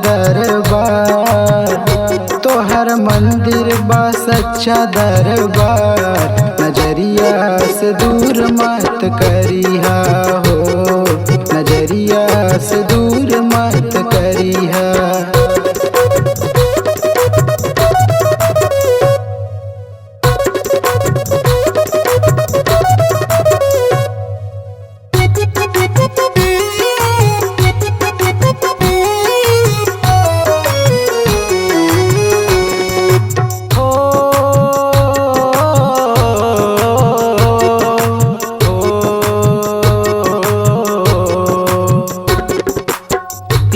दरबार, तोहर मंदिर बा सच्चा दरबार। नजरिया से दूर मत करिहा हो, नजरिया से दूर मत करिहा।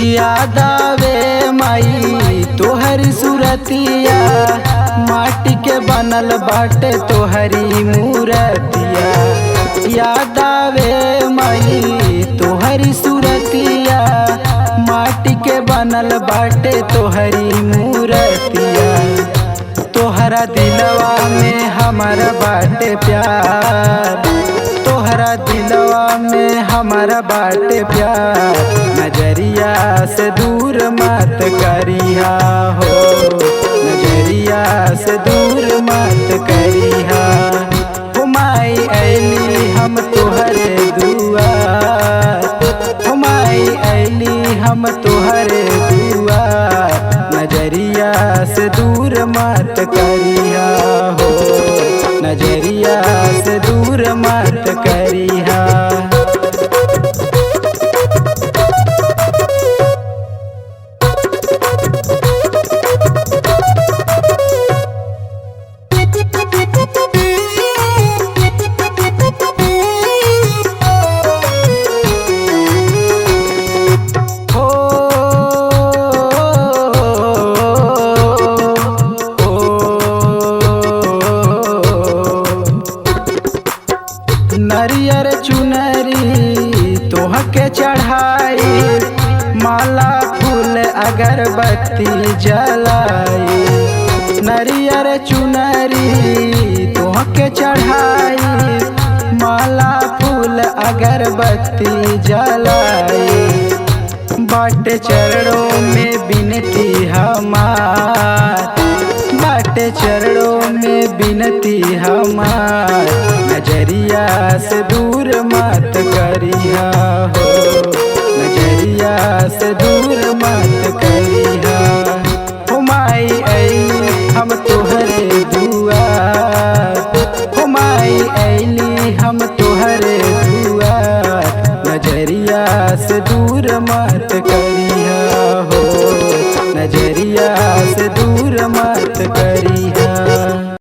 याद आवे माई तोहरी सूरतिया, माटी के बनल बाटे तोहरी मूरतिया। याद आवे माई तोहरी सूरतिया, माटी के बनल बाटे तोहरी मूरतिया। तोहरा दिलवा में हमारा बाटे प्यार, तोहरा दिलवा में हमारा बाटे प्यार। नजरिया से दूर मत करिहा हो, नजरिया से दूर मत करिहा। हो माई अइली हम तोहरे दुआर, हो माई अइली हम तोहरे दुआर। नजरिया से दूर मत करिहा हो, नजरिया से दूर मत करिहा। नरियर चुनरी तोहके चढ़ाई, माला फूल अगरबत्ती जलाई। नरियर चुनरी तोहके चढ़ाई, माला फूल अगरबत्ती जलाई। बाटे चरणों में बिनती हमार, बाटे चरणों में बिनती हमार। नजरिया से दूर मत करिहा हो, नजरिया से दूर मत करिहा। हो माई अइली हम तोहरे दुआर, हो माई अइली हम तोहरे दुआर। नजरिया से दूर मत करिहा।